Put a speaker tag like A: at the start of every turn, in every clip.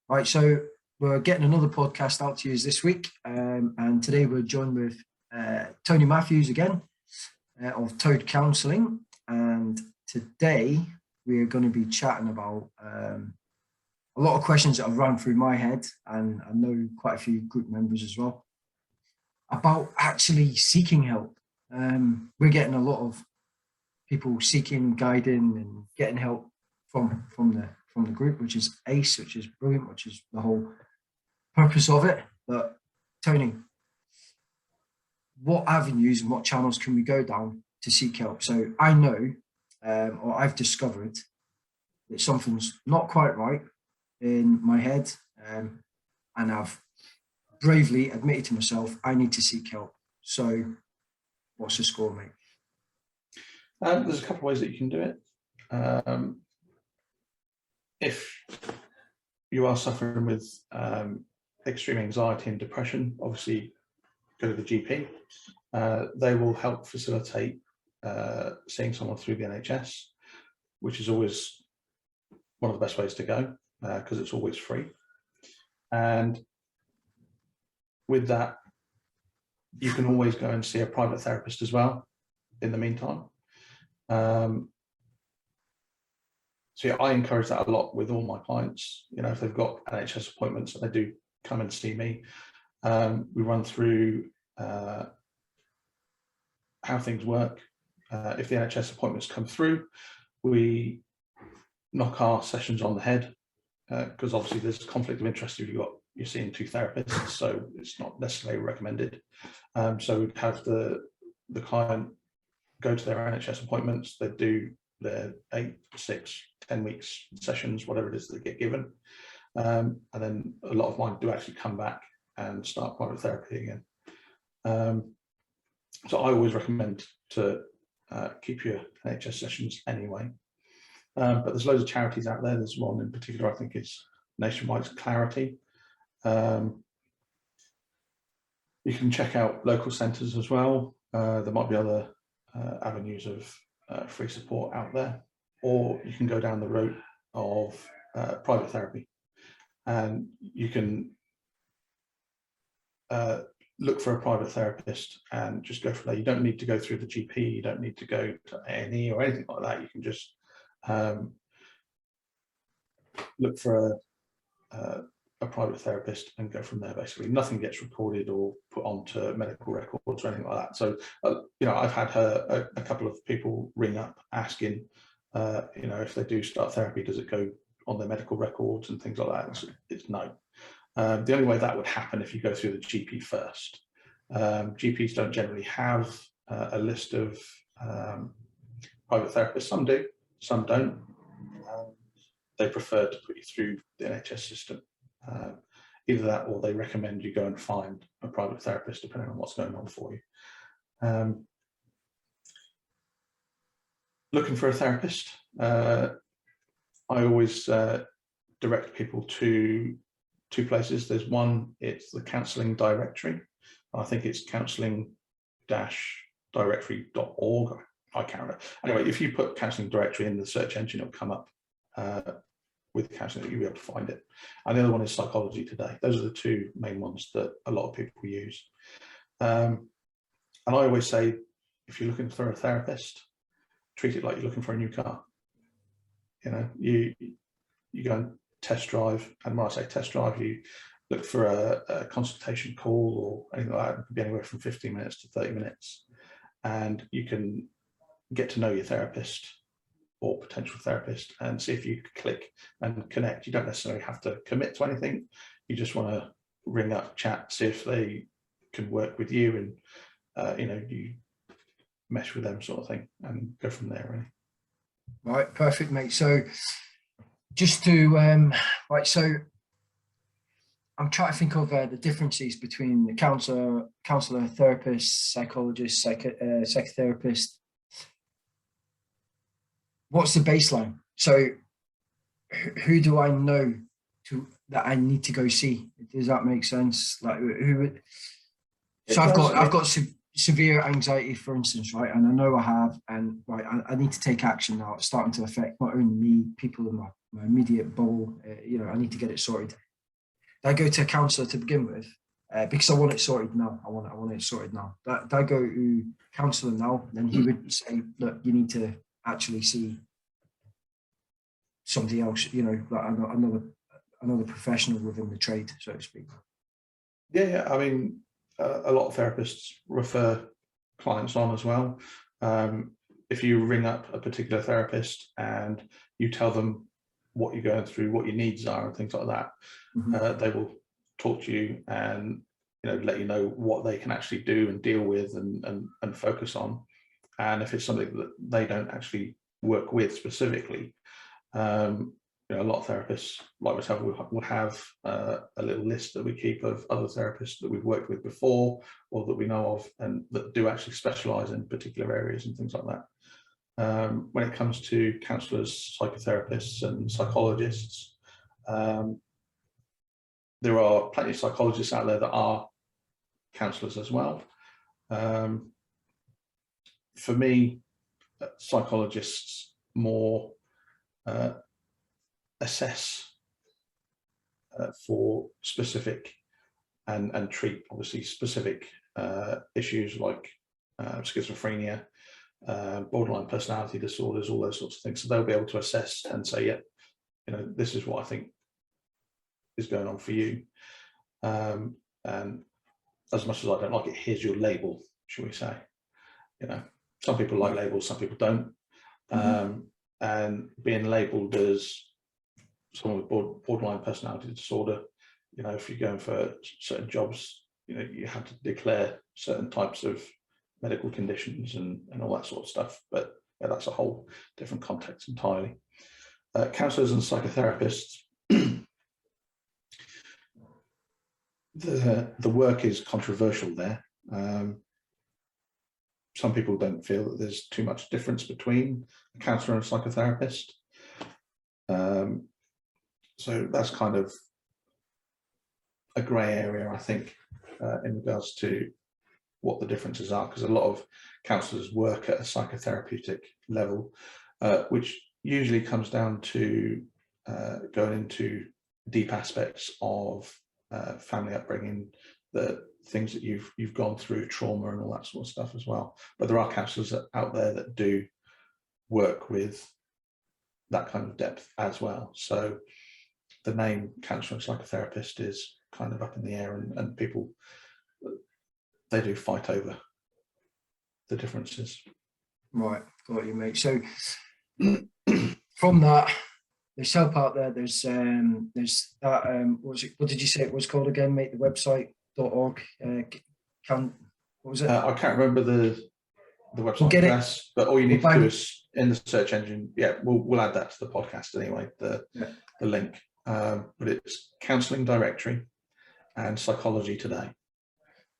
A: Right, so we're getting another podcast out to you this week, and today we're joined with Tony Matthews again of Toad Counselling, and today we're going to be chatting about a lot of questions that have run through my head, and I know quite a few group members as well, about actually seeking help. We're getting a lot of people seeking, guiding, and getting help from the group, which is ace, which is brilliant, which is the whole purpose of it. But Tony, what avenues and what channels can we go down to seek help? So I know, or I've discovered that something's not quite right in my head, and I've bravely admitted to myself I need to seek help. So what's the score, mate?
B: There's a couple of ways that you can do it. If you are suffering with extreme anxiety and depression, obviously go to the GP. They will help facilitate seeing someone through the NHS, which is always one of the best ways to go because it's always free. And with that, you can always go and see a private therapist as well in the meantime. So yeah, I encourage that a lot with all my clients. You know, if they've got NHS appointments and they do come and see me, we run through how things work. If the NHS appointments come through, we knock our sessions on the head because obviously there's conflict of interest if you're seeing two therapists, so it's not necessarily recommended. So we'd have the client go to their NHS appointments. They do their 8, 6, 10 weeks sessions, whatever it is they get given. And then a lot of mine do actually come back and start private therapy again. So I always recommend to keep your NHS sessions anyway. But there's loads of charities out there. There's one in particular I think is Nationwide's Clarity. You can check out local centres as well. There might be other avenues of free support out there, or you can go down the route of private therapy, and you can look for a private therapist and just go from there. You don't need to go through the GP, you don't need to go to A&E or anything like that. You can just look for a private therapist and go from there. Basically nothing gets recorded or put onto medical records or anything like that. So you know, I've had a couple of people ring up asking you know, if they do start therapy, does it go on their medical records and things like that. It's no. The only way that would happen if you go through the GP first. GPs don't generally have a list of private therapists. Some do, some don't. They prefer to put you through the NHS system. Either that, or they recommend you go and find a private therapist depending on what's going on for you. Looking for a therapist, I always direct people to 2 places. There's one, it's the Counselling directory. I think it's counselling-directory.org. I can't remember. Anyway, if you put Counselling directory in the search engine, it'll come up with counselling, you'll be able to find it. And the other one is Psychology Today. Those are the 2 main ones that a lot of people use. And I always say, if you're looking for a therapist, treat it like you're looking for a new car. You know, you go and test drive, and when I say test drive, you look for a consultation call or anything like that. It could be anywhere from 15 minutes to 30 minutes. And you can get to know your therapist or potential therapist and see if you click and connect. You don't necessarily have to commit to anything. You just want to ring up, chat, see if they can work with you, and you know, you mesh with them, sort of thing, and go from there, really.
A: Right, perfect, mate. So just to right, so I'm trying to think of the differences between the counselor, therapist, psychologist, psychotherapist. What's the baseline? So who do I know that I need to go see? Does that make sense? Like who? So I've got severe anxiety, for instance, right? And I know I have, and right, I need to take action now. It's starting to affect not only me, people in my immediate bubble. You know, I need to get it sorted I go to a counsellor to begin with because I want it sorted now. I want it sorted now. That I go to counsellor now, then he would say, look, you need to actually see somebody else, like another professional within the trade, so to speak.
B: Yeah. I mean, a lot of therapists refer clients on as well. If you ring up a particular therapist and you tell them what you're going through, what your needs are, and things like that, they will talk to you and let you know what they can actually do and deal with and focus on. And if it's something that they don't actually work with specifically, a lot of therapists like myself will have a little list that we keep of other therapists that we've worked with before or that we know of and that do actually specialize in particular areas and things like that. When it comes to counsellors, psychotherapists and psychologists, there are plenty of psychologists out there that are counsellors as well. For me, psychologists more assess for specific and treat obviously specific issues like schizophrenia, borderline personality disorders, all those sorts of things. So they'll be able to assess and say, yeah, this is what I think is going on for you. And as much as I don't like it, here's your label, shall we say. Some people like labels, some people don't. And being labelled as someone with borderline personality disorder, if you're going for certain jobs, you have to declare certain types of medical conditions and all that sort of stuff. But yeah, that's a whole different context entirely. Counsellors and psychotherapists, the work is controversial there. Some people don't feel that there's too much difference between a counsellor and a psychotherapist. So that's kind of a grey area, I think, in regards to what the differences are, because a lot of counsellors work at a psychotherapeutic level, which usually comes down to going into deep aspects of family upbringing, the things that you've gone through, trauma and all that sort of stuff as well. But there are counsellors out there that do work with that kind of depth as well. So the name counsellor and psychotherapist is kind of up in the air, and people, they do fight over the differences.
A: Right, got you, mate. So from that, there's help out there. There's that. What did you say it was called again, mate? The website.org. What was it?
B: I can't remember the website address, but all you need to do is in the search engine. Yeah, we'll add that to the podcast anyway. The link. But it's Counselling Directory and Psychology Today.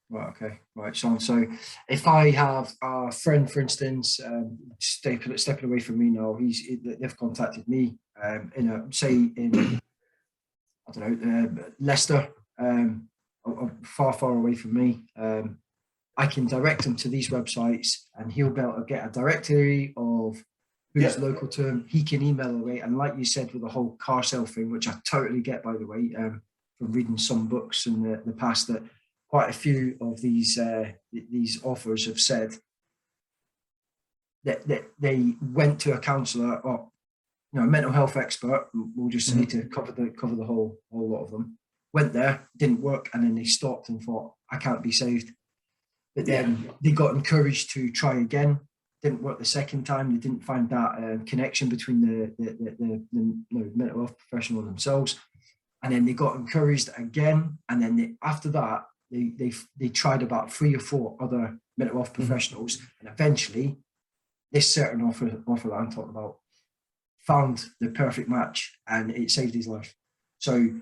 A: Right, okay, right, Sean. So if I have a friend, for instance, stepping away from me now, they've contacted me, in Leicester, far away from me, I can direct him to these websites, and he'll be able to get a directory of who's local to him. He can email away, and like you said with the whole car sale thing, which I totally get, by the way, from reading some books in the past, that quite a few of these offers have said that they went to a counsellor or a mental health expert. We'll just say to cover the whole lot of them. Went there, didn't work, and then they stopped and thought, I can't be saved. But then they got encouraged to try again. Didn't work the second time. They didn't find that connection between the mental health professional themselves, and then they got encouraged again. And then after that, they tried about 3 or 4 other mental health professionals, and eventually, this certain offer that I'm talking about found the perfect match, and it saved his life. So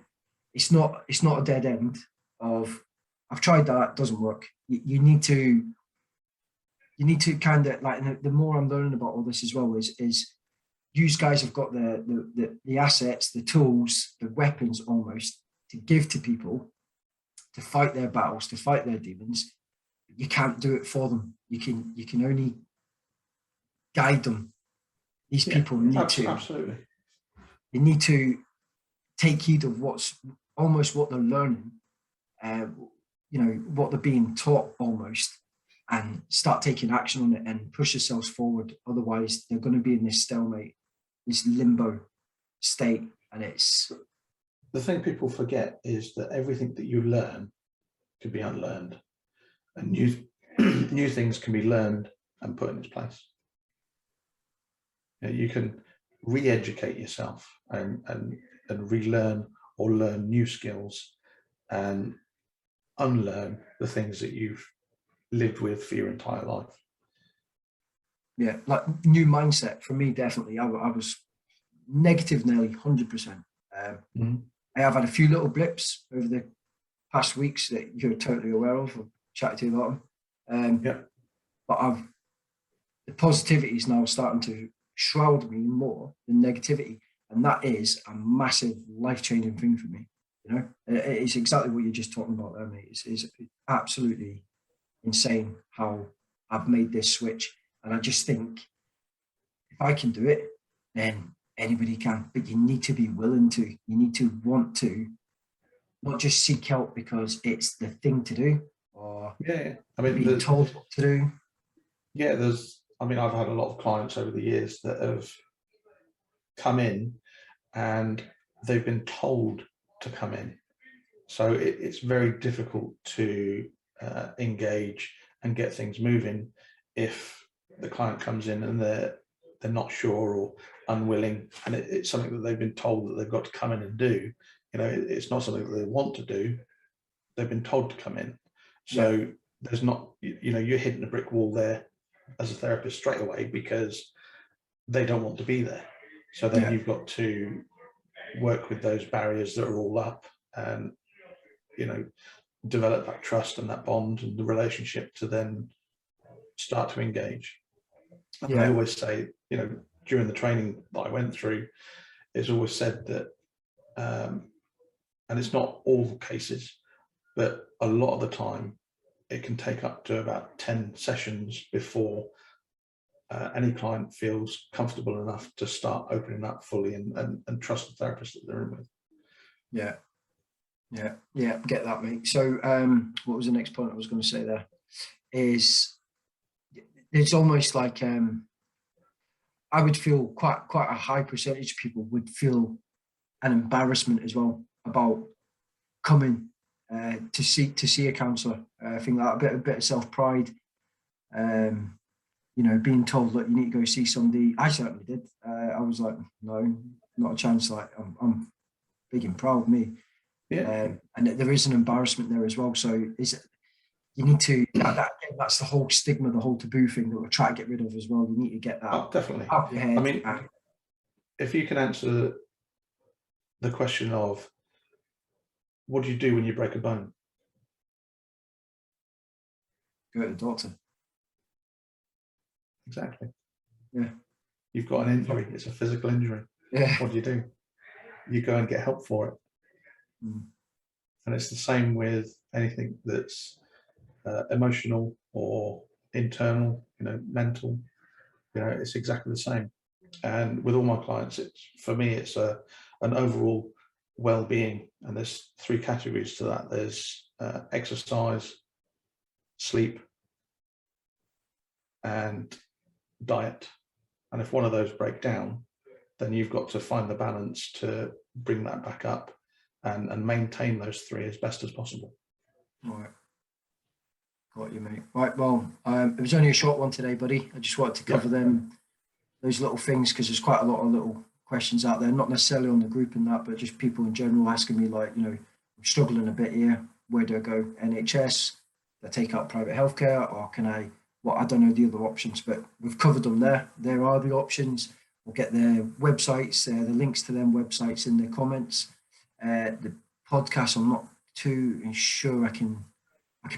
A: it's not a dead end of I've tried that, doesn't work. You need to kind of, like, the more I'm learning about all this as well is you guys have got the assets, the tools, the weapons almost to give to people to fight their battles, to fight their demons. You can't do it for them. You can only guide them. These people need to
B: absolutely.
A: They need to take heed of almost what they're learning, what they're being taught almost, and start taking action on it and push themselves forward. Otherwise, they're going to be in this stalemate, this limbo state. And it's
B: the thing people forget is that everything that you learn can be unlearned, and new things can be learned and put in its place. You can re-educate yourself and relearn or learn new skills and unlearn the things that you've lived with for your entire life.
A: Yeah, like new mindset for me, definitely. I was negative nearly 100%. I have had a few little blips over the past weeks that you're totally aware of. I've chatted to you a lot of them. But the positivity is now starting to shroud me more than negativity. And that is a massive life-changing thing for me. It's exactly what you're just talking about there, mate. It's absolutely insane how I've made this switch. And I just think if I can do it, then anybody can. But you need to be willing to. You need to want to, not just seek help because it's the thing to do, or being told what to do.
B: Yeah, I've had a lot of clients over the years that have come in and they've been told to come in. So it's very difficult to engage and get things moving if the client comes in and they're not sure or unwilling, and it's something that they've been told that they've got to come in and do. It's not something that they want to do. They've been told to come in. So there's not, you're hitting a brick wall there as a therapist straight away because they don't want to be there. So then you've got to work with those barriers that are all up and, develop that trust and that bond and the relationship to then start to engage. And I always say, during the training that I went through, it's always said that, and it's not all cases, but a lot of the time, it can take up to about 10 sessions before any client feels comfortable enough to start opening up fully and trust the therapist that they're in with.
A: Yeah, get that, mate. So what was the next point I was going to say there? Is it's almost like I would feel quite a high percentage of people would feel an embarrassment as well about coming to see a counsellor. I think that a bit of self-pride, being told that you need to go see somebody. I certainly did. I was like, no, not a chance. Like I'm big and proud of me. And there is an embarrassment there as well. So you need to, that's the whole stigma, the whole taboo thing that we're trying to get rid of as well. You need to get that
B: definitely
A: out of your head.
B: If you can answer the question of what do you do when you break a bone?
A: Go to the doctor.
B: Exactly.
A: Yeah.
B: You've got an injury. It's a physical injury.
A: Yeah.
B: What do? You go and get help for it. And it's the same with anything that's emotional or internal, mental. It's exactly the same. And with all my clients, for me, it's an overall well-being. And there's 3 categories to that. There's exercise, sleep, and diet. And if one of those break down, then you've got to find the balance to bring that back up and maintain those 3 as best as possible.
A: Right. Got you, mate. Right, well, it was only a short one today, buddy. I just wanted to cover those little things, because there's quite a lot of little questions out there, not necessarily on the group and that, but just people in general asking me, like, I'm struggling a bit here. Where do I go? NHS? Do I take out private healthcare, or can I? Well, I don't know the other options, but we've covered them there. There are the options. We'll get their websites, the links to them websites in the comments. The podcast, I'm not too sure I can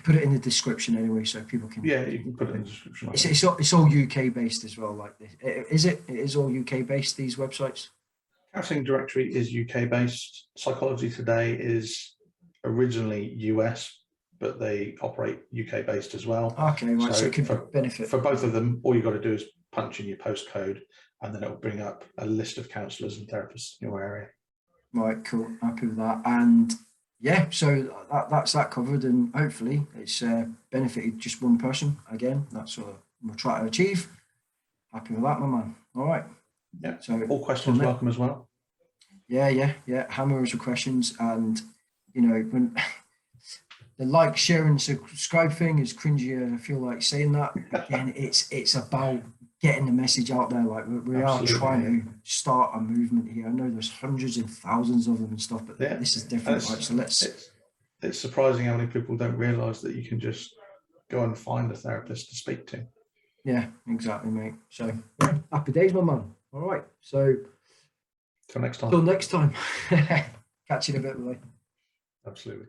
A: put it in the description anyway, so people can.
B: Yeah, you can put it in the description.
A: It's all UK based as well, like this. It is all UK based, these websites?
B: Counselling Directory is UK based. Psychology Today is originally US, but they operate UK based as well.
A: Okay, right. So it could benefit.
B: For both of them, all you've got to do is punch in your postcode, and then it will bring up a list of counsellors and therapists in your area.
A: Right, cool. Happy with that. And yeah, so that's that covered, and hopefully it's benefited just one person. Again, that's what we'll try to achieve. Happy with that, my man. All right.
B: Yeah.
A: So
B: All questions welcome as well.
A: yeah. Hammer us with questions, and when the like, share, and subscribe thing is cringy. I feel like saying that. Again, it's about getting the message out there. Like we are trying to start a movement here. I know there's hundreds and thousands of them and stuff, but this is different, right? So
B: it's surprising how many people don't realise that you can just go and find a therapist to speak to.
A: Yeah, exactly, mate. So happy days, my man. All right. So
B: till next time.
A: Catch you in a bit, mate.
B: Absolutely.